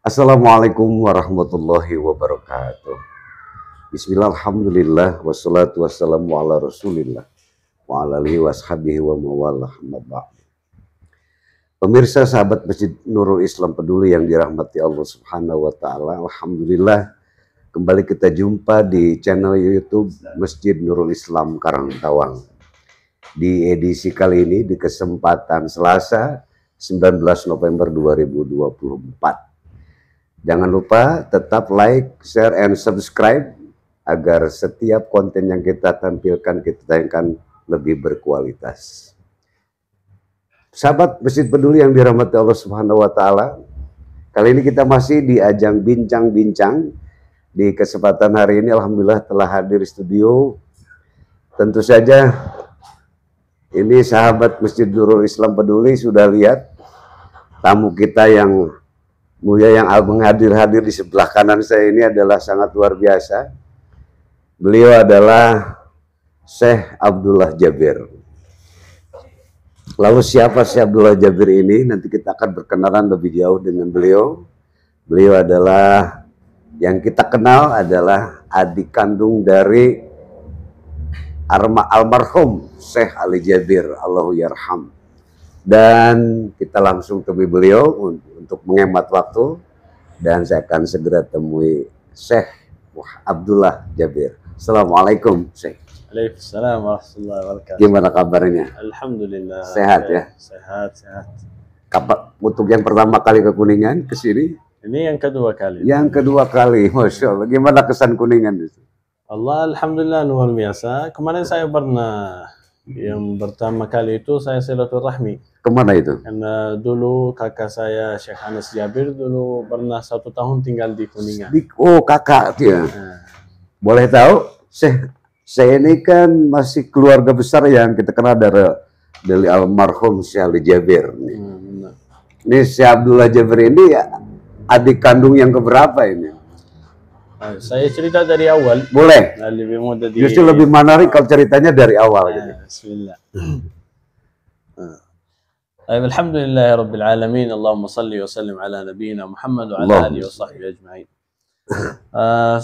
Assalamualaikum warahmatullahi wabarakatuh. Bismillah, alhamdulillah, wassalatu wassalamu ala rasulillah wa ala alihi washabihi wa mawalah. Pemirsa sahabat Masjid Nurul Islam Peduli yang dirahmati Allah Subhanahu wa Ta'ala, alhamdulillah kembali kita jumpa di channel YouTube Masjid Nurul Islam Karangtawang. Di edisi kali ini di kesempatan Selasa 19 November 2024. Jangan lupa tetap like, share, and subscribe agar setiap konten yang kita tampilkan, kita tayangkan lebih berkualitas. Sahabat Masjid Peduli yang dirahmati Allah Subhanahu wa Ta'ala, kali ini kita masih di ajang bincang-bincang. Di kesempatan hari ini alhamdulillah telah hadir di studio. Tentu saja ini sahabat Masjid Nurul Islam Peduli sudah lihat tamu kita yang mulia yang menghadir di sebelah kanan saya ini adalah sangat luar biasa. Beliau adalah Syekh Abdullah Jabir. Lalu siapa Syekh Abdullah Jabir ini? Nanti kita akan berkenalan lebih jauh dengan beliau. Beliau adalah yang kita kenal adalah adik kandung dari almarhum Syekh Ali Jabir, Allahu yarham. Dan kita langsung temui beliau untuk menghemat waktu, dan saya akan segera temui Syekh Abdullah Jabir. Assalamualaikum Syekh. Waalaikumsalam warahmatullahi wabarakatuh. Gimana kabarnya? Alhamdulillah. Sehat ya? Sehat. Kapan untuk yang pertama kali ke Kuningan ke sini? Ini yang kedua kali. Yang kedua kali, Masya Allah. Gimana kesan Kuningan itu? Allah, alhamdulillah luar biasa. Kemarin saya pernah, yang pertama kali itu saya silaturahmi. Kemana itu? Karena dulu kakak saya Syekh Anas Jabir dulu pernah 1 tahun tinggal di Kuningan. Oh, kakak dia. Boleh tahu, saya ini kan masih keluarga besar yang kita kenal dari almarhum Syekh Ali Jabir. Ini Syekh Abdullah Jabir ini ya, adik kandung yang keberapa ini? Saya cerita dari awal. Boleh. Lebih mudah Justru lebih menarik kalau ceritanya dari awal. Bismillah. Alhamdulillah Rabbil Alamin. Allahumma salli wa sallim ala nabiyina Muhammad wa ala alihi wa sahbihi ajma'in.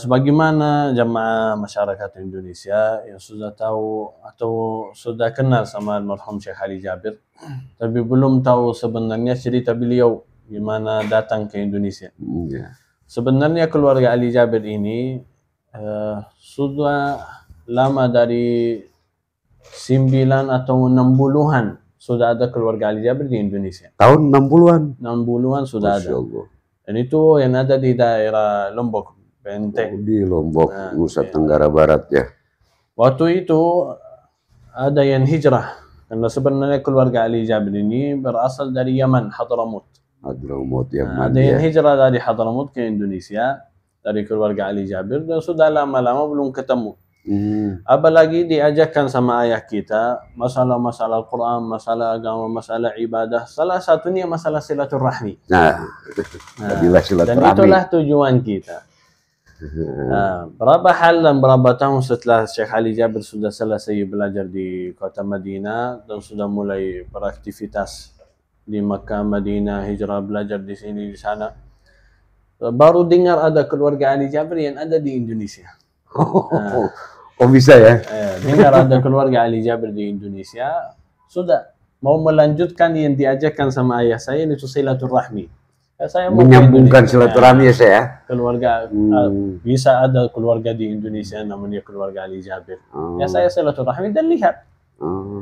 Sebagaimana jamaah masyarakat Indonesia yang sudah tahu atau sudah kenal sama almarhum Syekh Ali Jabir, tapi belum tahu sebenarnya cerita beliau gimana datang ke Indonesia. Sebenarnya keluarga Ali Jabir ini sudah lama, dari 9 atau 60-an sudah ada keluarga Ali Jabir di Indonesia. Tahun 60-an? 60-an sudah ada. Allah. Dan itu yang ada di daerah Lombok, Benteng. Di Lombok, Nusa Tenggara Barat ya. Waktu itu ada yang hijrah. Karena sebenarnya keluarga Ali Jabir ini berasal dari Yaman, Hadramut. Yaman. Ada yang hijrah dari Hadramut ke Indonesia dari keluarga Ali Jabir, dan sudah lama-lama belum ketemu. Apalagi diajarkan sama ayah kita masalah-masalah Al-Quran, masalah agama, masalah ibadah. Salah satunya masalah silaturahmi. Dan itulah tujuan kita. Berapa hal dan berapa tahun setelah Syekh Ali Jabir sudah selesai belajar di kota Madinah dan sudah mulai beraktivitas di Makkah, Madinah, hijrah, belajar di sini, di sana, baru dengar ada keluarga Ali Jabir yang ada di Indonesia. Oh bisa ya? Dengar ada keluarga Ali Jabir di Indonesia, sudah mau melanjutkan yang diajarkan sama ayah saya, itu silaturahmi. Saya menyambungkan silaturahmi ya saya. Keluarga bisa ada keluarga di Indonesia namanya keluarga Ali Jabir. Ya saya silaturahmi dan lihat.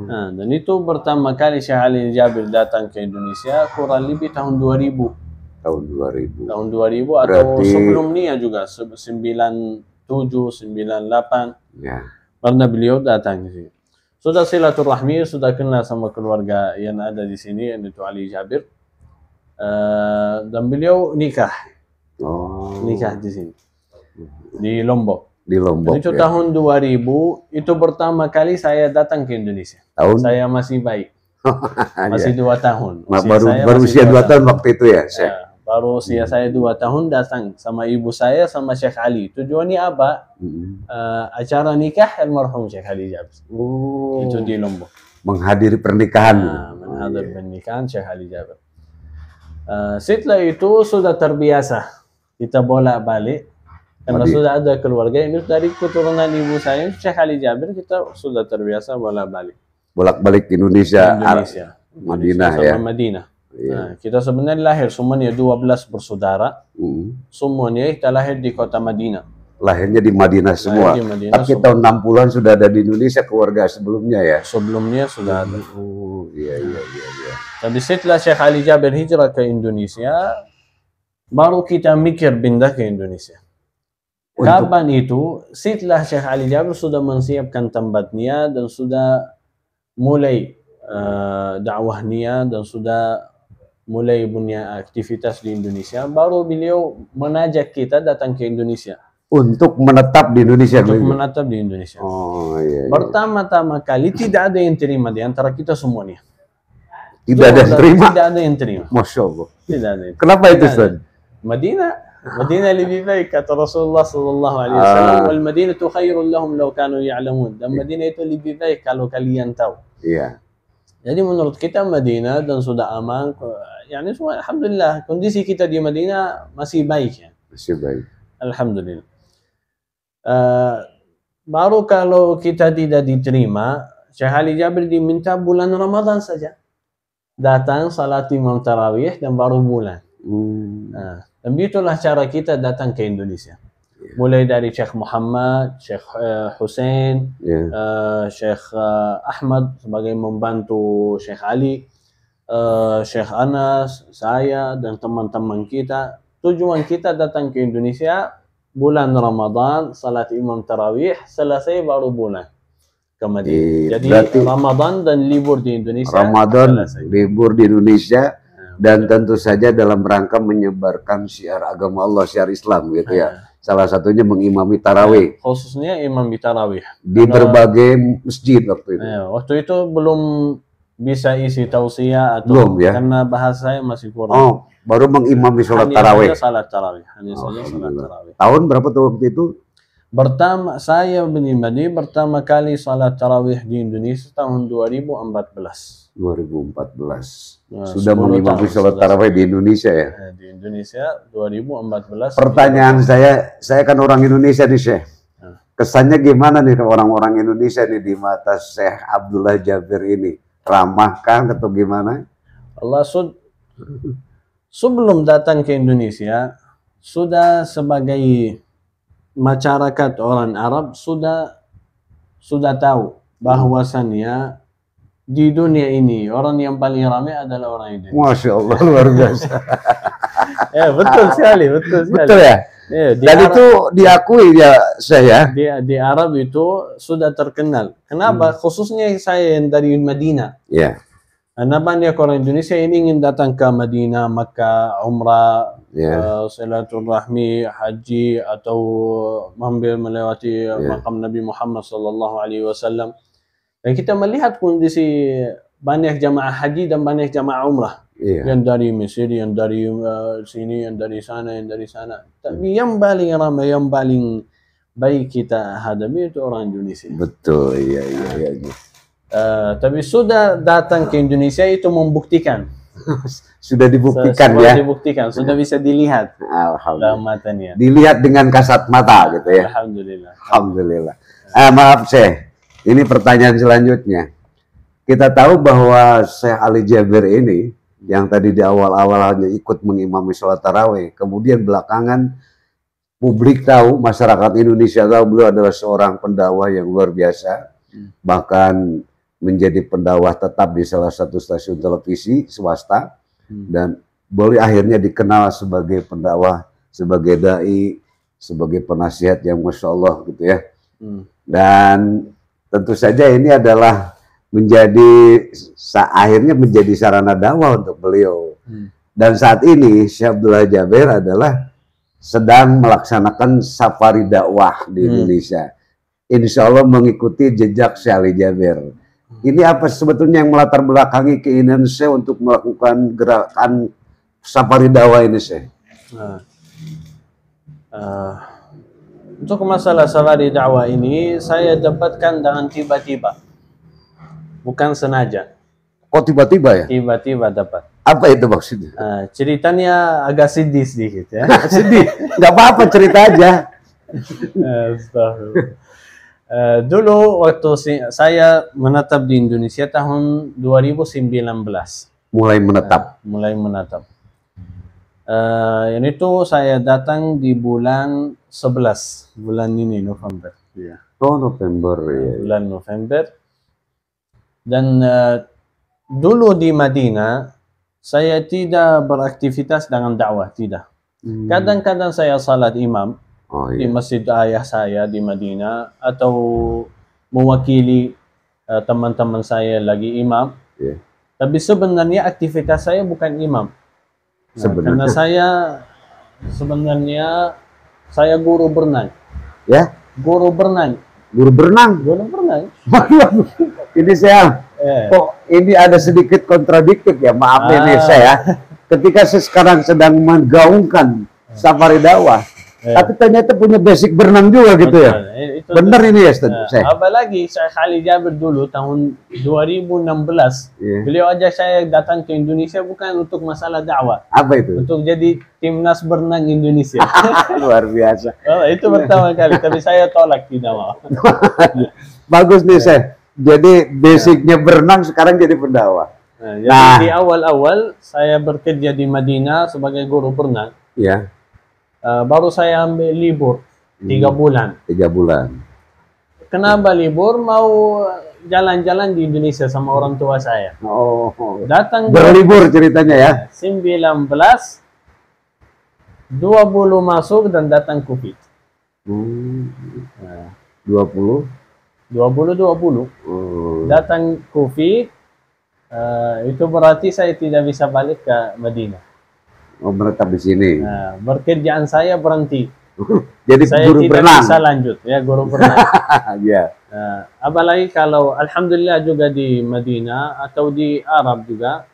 Dan itu pertama kali Syekh Ali Jabir datang ke Indonesia kurang lebih tahun 2000. Tahun 2000 atau sebelumnya juga 97, 98 ya. Pernah beliau datang ke sini. Sudah silaturahmi, sudah kenal sama keluarga yang ada di sini, yaitu Ali Jabir. Dan beliau nikah di sini di Lombok. Itu tahun 2000, itu pertama kali saya datang ke Indonesia. Saya masih baik. Masih 2 tahun. Baru usia 2 tahun waktu itu ya? Baru usia saya 2 tahun datang sama ibu saya sama Syekh Ali. Tujuannya apa? Acara nikah almarhum Syekh Ali Jabir. Itu di Lombok. Menghadiri pernikahan. Menghadiri pernikahan Syekh Ali Jabir. Setelah itu sudah terbiasa kita bolak-balik karena sudah ada keluarga ini dari keturunan ibu saya Syekh Ali Jabir, kita sudah terbiasa bolak-balik Bolak-balik Indonesia, Madinah ya. Sama Madinah. Nah, kita sebenarnya lahir semuanya 12 bersaudara. Semuanya kita lahir di kota Madinah. Lahirnya di Madinah semua. Tapi tahun 60-an sudah ada di Indonesia keluarga sebelumnya ya. Sebelumnya sudah ada. Oh, iya. Tapi setelah Syekh Ali Jabir hijrah ke Indonesia, baru kita mikir pindah ke Indonesia. Kapan itu? Setelah Syekh Ali Jabir sudah menyiapkan tempatnya dan sudah mulai dakwahnya dan sudah mulai punya aktivitas di Indonesia, baru beliau mengajak kita datang ke Indonesia. Untuk menetap di Indonesia. Untuk menetap di Indonesia. Oh iya. Pertama-tama kali tidak ada yang terima di antara kita semuanya. Tidak ada yang terima? Tidak ada yang terima. Masya Allah. Tidak ada yang terima. Kenapa itu, Ustaz? Madinah lebih baik kata Rasulullah sallallahu alaihi wasallam, wal Madinatu khairul lahum law kanu ya'lamun. Dan Madinah itu lebih baik kalau kalian tahu. Iya. Jadi menurut kita Madinah dan sudah aman, yani semua alhamdulillah kondisi kita di Madinah masih baik ya. Masih baik. Alhamdulillah. Baru kalau kita tidak diterima, Syekh Ali Jabir diminta bulan Ramadan saja. Datang salat imam tarawih dan baru bulan. Dan itulah cara kita datang ke Indonesia. Mulai dari Syekh Muhammad, Syekh Hussein, Syekh Ahmad sebagai membantu Syekh Ali, Syekh Anas, saya dan teman-teman kita. Tujuan kita datang ke Indonesia bulan Ramadan, salat imam tarawih, selesai baru bulan ke Madinah. Jadi Ramadan dan libur di Indonesia. Ramadan, libur di Indonesia. Dan tentu saja dalam rangka menyebarkan syiar agama Allah, syiar Islam gitu ya. Salah satunya mengimami tarawih. Khususnya imam di tarawih. Di berbagai masjid waktu itu. Waktu itu belum bisa isi tausiah atau belum, ya? Karena bahasa saya masih kurang. Oh, baru mengimami sholat tarawih. Hanya salat tarawih. Hanya saja salat tarawih. Tahun berapa tuh waktu itu? Saya pribadi pertama kali salat tarawih di Indonesia tahun 2014. 2014. Sudah mengimami sholat tarawih di Indonesia ya? Di Indonesia 2014. Pertanyaan saya kan orang Indonesia nih Syekh. Kesannya gimana nih orang-orang Indonesia nih di mata Syekh Abdullah Jabir ini? Ramah kan atau gimana? Allah sebelum datang ke Indonesia sudah sebagai masyarakat orang Arab sudah tahu bahwasannya di dunia ini orang yang paling ramai adalah orang Indonesia. Masya Allah, luar biasa. Betul sekali. Betul ya? Dan Arab, itu diakui ya saya. Di Arab itu sudah terkenal. Kenapa? Khususnya saya yang dari Madinah. Ya. Karena banyak orang Indonesia ini ingin datang ke Madinah, Makkah, Umrah, silaturahmi, haji atau mampir melewati makam Nabi Muhammad sallallahu alaihi wasallam. Dan kita melihat kondisi banyak jamaah haji dan banyak jamaah umrah. Yang dari Mesir, yang dari sini, yang dari sana, yang dari sana. Tapi yang paling ramai, yang paling baik kita hadapi itu orang Indonesia. Betul, iya. Tapi sudah datang ke Indonesia itu membuktikan. Sudah dibuktikan ya? Sudah dibuktikan, sudah bisa dilihat. Alhamdulillah. Dilihat dengan kasat mata gitu ya? Alhamdulillah. Maaf Syekh. Ini pertanyaan selanjutnya. Kita tahu bahwa Syekh Ali Jabir ini yang tadi di awal-awal hanya ikut mengimami sholat tarawih, kemudian belakangan publik tahu, masyarakat Indonesia tahu beliau adalah seorang pendakwah yang luar biasa, bahkan menjadi pendakwah tetap di salah satu stasiun televisi swasta, dan beliau akhirnya dikenal sebagai pendakwah, sebagai dai, sebagai penasihat yang Masya Allah gitu ya. Dan tentu saja ini adalah akhirnya menjadi sarana dakwah untuk beliau. Dan saat ini Syekh Abdullah Jabir adalah sedang melaksanakan safari dakwah di Indonesia. Insya Allah mengikuti jejak Syekh Ali Jabir. Ini apa sebetulnya yang melatar belakangi keinginan Syekh untuk melakukan gerakan safari dakwah ini Syekh? Untuk masalah safari dakwah ini saya dapatkan dengan tiba-tiba. Bukan sengaja. Kok tiba-tiba ya? Tiba-tiba dapat. Apa itu maksudnya? Ceritanya agak sedih sedikit ya. Sedih, nggak apa-apa, cerita aja. Astagfirullah. Dulu waktu saya menetap di Indonesia tahun 2019. Mulai menetap. Mulai menetap. Yang itu saya datang di bulan 11, bulan ini November. Ya. Oh, November ya. Bulan November. Dan dulu di Madinah saya tidak beraktivitas dengan dakwah, tidak. Kadang-kadang saya salat imam di masjid ayah saya di Madinah atau mewakili teman-teman saya lagi imam. Yeah. Tapi sebenarnya aktivitas saya bukan imam. Karena sebenarnya saya guru berenang. Ya? Guru berenang. Guru berenang? Guru berenang. Ini saya, kok ini ada sedikit kontradiktif ya, maaf ini saya. Ketika saya sekarang sedang menggaungkan safari dakwah, tapi ternyata punya basic berenang juga gitu ya. Benar ini ya, Ustaz? Apalagi Syekh Ali Jabir dulu tahun 2016, beliau ajak saya datang ke Indonesia bukan untuk masalah dakwah. Apa itu? Untuk jadi timnas berenang Indonesia. Luar biasa. Oh, itu pertama kali, tapi saya tolak, tidak mau. Bagus nih, saya. Jadi basicnya berenang, sekarang jadi pendakwah. Jadi di awal-awal saya bekerja di Madinah sebagai guru berenang. Ya. Baru saya ambil libur 3 bulan. 3 bulan. Kenapa libur? Mau jalan-jalan di Indonesia sama orang tua saya. Oh. Datang berlibur ceritanya ya. 19, 20 masuk dan datang COVID. 20. Datang COVID. Itu berarti saya tidak bisa balik ke Madinah. Oh, menetap di sini. Pekerjaan saya berhenti. Jadi saya guru tidak berenang. bisa lanjut ya, guru berenang. Ya. Apalagi kalau alhamdulillah juga di Madinah atau di Arab juga,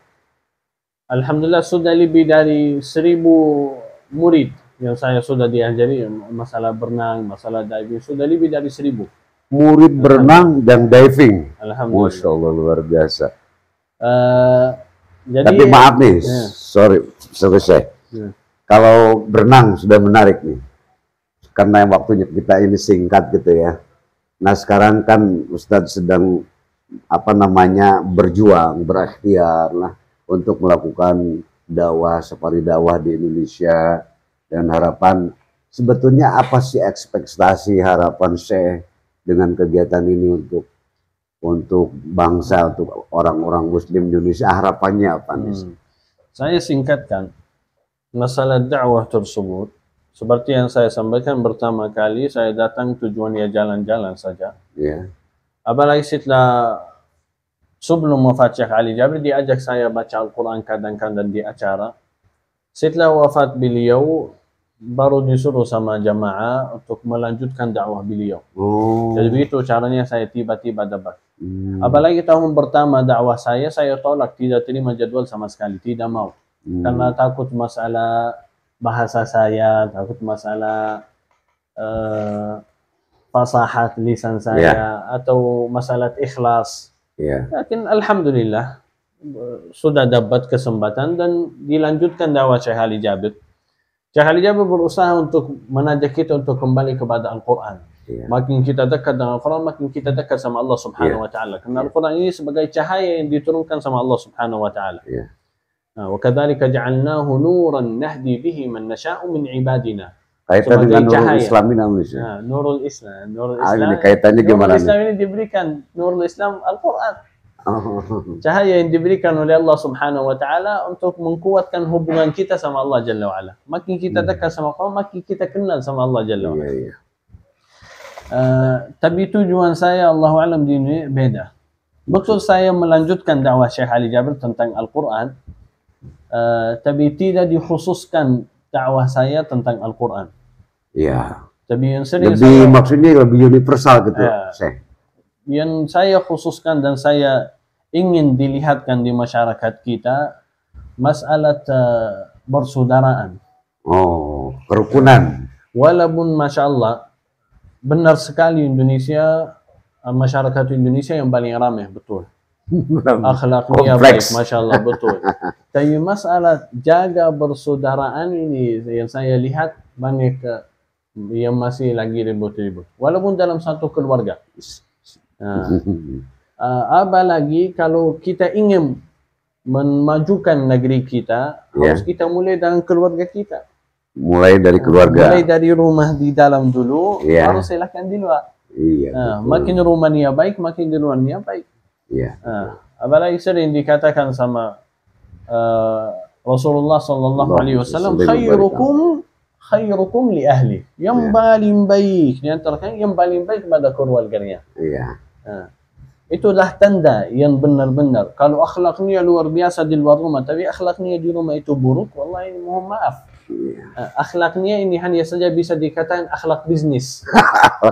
alhamdulillah sudah lebih dari 1000 murid yang saya sudah diajari masalah berenang, masalah diving, sudah lebih dari 1000. Murid berenang dan diving. Alhamdulillah. Masya Allah, luar biasa. Jadi, tapi maaf nih, sorry selesai. Kalau berenang sudah menarik nih, karena waktunya kita ini singkat gitu ya. Nah sekarang kan Ustadz sedang berjuang, berikhtiar lah untuk melakukan dakwah, safari dakwah di Indonesia, dan harapan sebetulnya apa sih ekspektasi harapan Syekh dengan kegiatan ini untuk bangsa, untuk orang-orang Muslim Indonesia, harapannya apa nih? Saya singkatkan masalah dakwah tersebut. Seperti yang saya sampaikan pertama kali, saya datang tujuannya jalan-jalan saja. Yeah. Apalagi setelah sebelum wafat Syekh Ali Jabir, diajak saya baca Al-Quran kadang-kadang di acara. Setelah wafat beliau, baru disuruh sama jamaah untuk melanjutkan dakwah beliau. Jadi begitu caranya saya tiba-tiba dapat. Apalagi tahun pertama dakwah saya tolak, tidak terima jadwal sama sekali, tidak mau. Karena takut masalah bahasa saya, takut masalah fasahat lisan saya, atau masalah ikhlas. Tapi alhamdulillah sudah dapat kesempatan dan dilanjutkan dakwah Syekh Ali Jabir. Syekh Ali Jabir berusaha untuk mengajak kita untuk kembali kepada Al-Quran. Makin kita dekat dengan Al-Quran, makin kita dekat sama Allah Subhanahu wa Ta'ala. Karena Al-Quran ini sebagai cahaya yang diturunkan sama Allah Subhanahu wa Ta'ala. Wa kadzalika ja'alnahu nuran nahdi bihi man nasha'u min ibadina. Kaitan dengan Nurul Islam ini Indonesia. Nurul Islam. Nurul Islam. Ini kaitannya gimana? Nurul Islam ini diberikan, Nurul Islam Al-Quran. Cahaya yang diberikan oleh Allah Subhanahu wa Ta'ala untuk menguatkan hubungan kita sama Allah Jalla wa'ala. Makin kita dekat sama Allah, makin kita kenal sama Allah Jalla wa'ala. Tapi tujuan saya, Allahu a'lam, di ini beda. Betul saya melanjutkan dakwah Syekh Ali Jabir tentang Al-Quran, tapi tidak dikhususkan dakwah saya tentang Al-Quran. Iya. Tapi yang sering maksudnya lebih universal gitu, Syekh. Yang saya khususkan dan saya ingin dilihatkan di masyarakat kita, masalah persaudaraan. Oh, kerukunan. Walaupun Masya Allah, benar sekali Indonesia, masyarakat Indonesia yang paling ramai, betul. Akhlaknya baik, Masya Allah, betul. Tapi masalah jaga persaudaraan ini yang saya lihat banyak yang masih lagi ribut-ribut. Walaupun dalam satu keluarga. Apalagi kalau kita ingin memajukan negeri kita, harus kita mulai dengan keluarga kita. Mulai dari keluarga. Mulai dari rumah di dalam dulu, baru silakan di luar. Makin rumahnya baik, makin di luarnya baik. Apalagi sering dikatakan sama Rasulullah sallallahu alaihi wasallam, khairukum li ahli. Yang paling baik di antara kalian yang paling baik kepada keluarganya. Itulah tanda yang benar-benar. Kalau akhlaknya luar biasa di luar rumah, tapi akhlaknya di rumah itu buruk, wallahi mohon maaf. Akhlaknya ini hanya saja bisa dikatakan akhlak bisnis.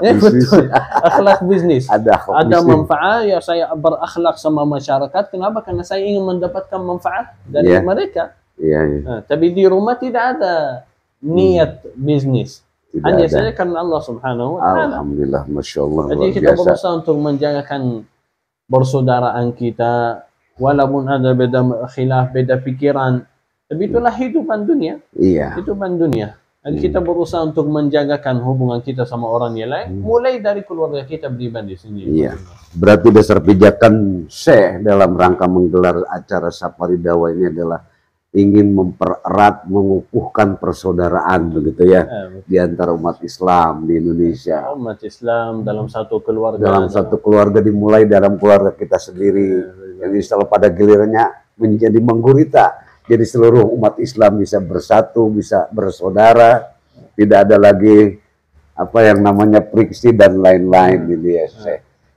Betul. Akhlak bisnis. Ada manfaat ya, saya berakhlak sama masyarakat. Kenapa? Karena saya ingin mendapatkan manfaat dari mereka. Tapi di rumah tidak ada niat bisnis. Hanya saja karena Allah Subhanahu wa taala. Alhamdulillah, Masya Allah. Jadi kita berusaha untuk menjagakan persaudaraan kita, walaupun ada beda khilaf, beda pikiran. Tapi itulah hidupan dunia. Hidupan dunia. Dan kita berusaha untuk menjagakan hubungan kita sama orang yang lain, mulai dari keluarga kita pribadi sendiri. Berarti dasar pijakan Syekh dalam rangka menggelar acara Safari Dakwah ini adalah ingin mempererat, mengukuhkan persaudaraan begitu ya, di antara umat Islam di Indonesia. Umat Islam dalam satu keluarga. Dalam satu keluarga, dimulai dalam keluarga kita sendiri. Yang selalu pada gilirannya menjadi menggurita. Jadi seluruh umat Islam bisa bersatu, bisa bersaudara, tidak ada lagi apa yang namanya friksi dan lain-lain gitu ya.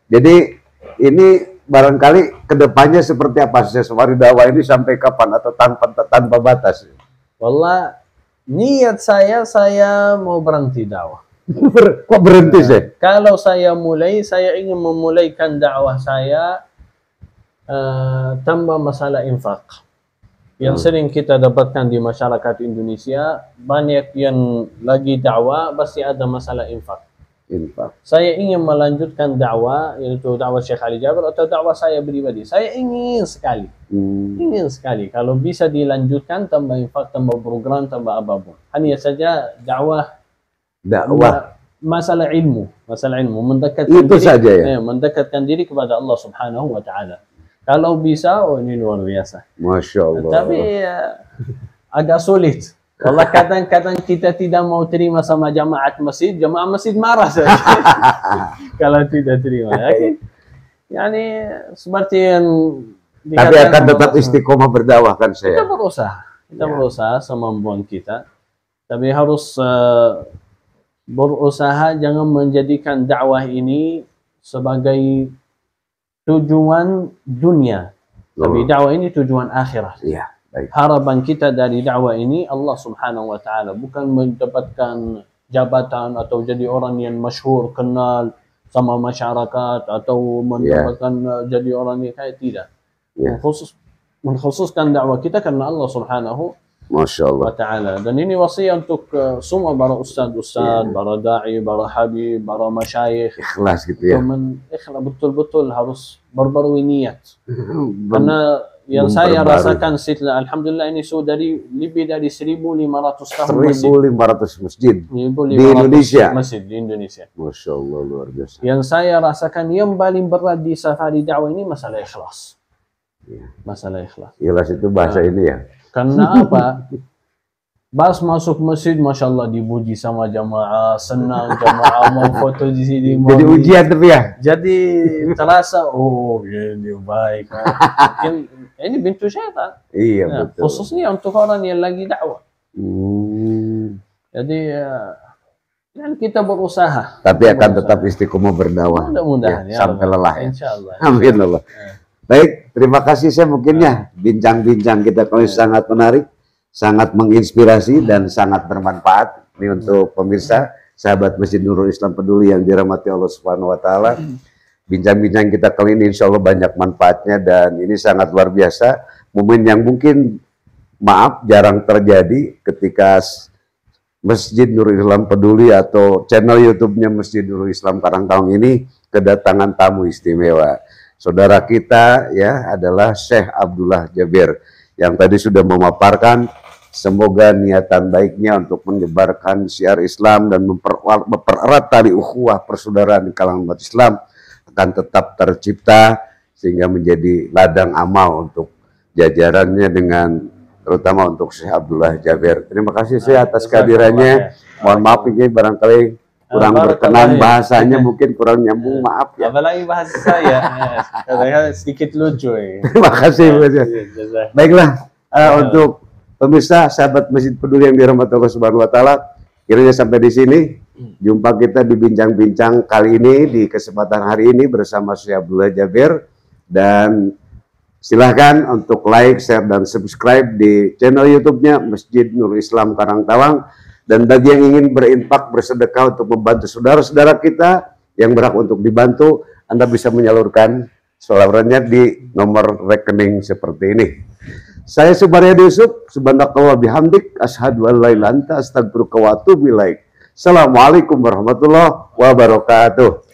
Jadi ini barangkali kedepannya seperti apa sih Safari Dakwah ini, sampai kapan atau tanpa batas? Wallah, niat saya mau berhenti dakwah. Kok berhenti sih? Kalau saya mulai, saya ingin memulaikan dakwah saya tanpa masalah infak. Yang sering kita dapatkan di masyarakat Indonesia, banyak yang lagi dakwah pasti ada masalah infak. Saya ingin melanjutkan dakwah, yaitu dakwah Syekh Ali Jabir atau dakwah saya pribadi. Saya ingin sekali kalau bisa dilanjutkan tanpa infak, tanpa program, tanpa apapun. Hanya saja dakwah masalah ilmu, mendekatkan itu diri, saja ya. Mendekatkan diri kepada Allah Subhanahu wa taala. Kalau bisa, ini luar biasa. Masya Allah. Tapi agak sulit. Kalau kadang-kadang kita tidak mau terima sama jamaah masjid marah saja. Kalau tidak terima. Yani seperti yang tapi akan tetap istiqomah berdakwah kan saya. Kita berusaha semampuan kita. Tapi harus berusaha jangan menjadikan dakwah ini sebagai tujuan dunia, tapi dakwah ini tujuan akhirat. Harapan kita dari dakwah ini Allah Subhanahu wa taala, bukan mendapatkan jabatan atau jadi orang yang masyhur, kenal sama masyarakat, atau mendapatkan jadi orang yang kaya, tidak. Mengkhususkan dakwah kita karena Allah Subhanahu wa ta'ala. Dan ini wasiat untuk semua para ustaz, para da'i, para habib, para masyayikh. Ikhlas gitu ya. Ikhlas, betul-betul harus berbarui niat. Karena yang saya rasakan setelah alhamdulillah ini sudah lebih dari 1.500 tahun 1.500 masjid di Indonesia. Masjid di Indonesia. Masya Allah, luar biasa. Yang saya rasakan yang paling berat di Safari Dakwah ini masalah ikhlas. Masalah ikhlas. Ikhlas itu bahasa ini ya. Karena apa? Pas masuk masjid, Masya Allah dipuji sama jamaah, senang jamaah mau foto di sini. Jadi ujian tapi ya? Jadi terasa, oh ini baik. Mungkin ini pintu syaitan. Iya betul. Khususnya untuk orang yang lagi dakwah. Jadi kita berusaha. Tapi akan tetap istiqomah berdakwah. Mudah-mudahan ya, sampai lelah ya. Insyaallah. Amin Allah. Baik, terima kasih saya mungkinnya bincang-bincang kita kali sangat menarik, sangat menginspirasi dan sangat bermanfaat ini untuk pemirsa sahabat Masjid Nurul Islam Peduli yang dirahmati Allah Subhanahu wa taala. Bincang-bincang kita kali ini insya Allah banyak manfaatnya dan ini sangat luar biasa, momen yang mungkin maaf jarang terjadi ketika Masjid Nurul Islam Peduli atau channel YouTube-nya Masjid Nurul Islam Karangtawang ini kedatangan tamu istimewa. Saudara kita ya adalah Syekh Abdullah Jabir yang tadi sudah memaparkan. Semoga niatan baiknya untuk menyebarkan syiar Islam dan mempererat tali ukhuwah persaudaraan di kalangan umat Islam akan tetap tercipta sehingga menjadi ladang amal untuk jajarannya dengan terutama untuk Syekh Abdullah Jabir. Terima kasih Syekh atas kehadirannya. Mohon maaf ini barangkali kurang berkenan bahasanya, mungkin kurang nyambung, maaf ya. Apalagi bahasa saya, sedikit lucu. Terima kasih. Baiklah, untuk pemirsa, sahabat Masjid Peduli yang dirahmati Allah Subhanahu wa taala, kiranya sampai di sini jumpa kita di bincang-bincang kali ini di kesempatan hari ini bersama Syekh Abdullah Jabir, dan silahkan untuk like, share, dan subscribe di channel YouTube-nya Masjid Nurul Islam Karangtawang. Dan bagi yang ingin berinfak, bersedekah untuk membantu saudara-saudara kita yang berhak untuk dibantu, Anda bisa menyalurkan salurannya di nomor rekening seperti ini. Saya Subaryadi Yusuf, subhanakallah bihamdik, asyhadu an la ilaha illa anta, astagfiruka wa atubu ilaik. Assalamualaikum warahmatullahi wabarakatuh.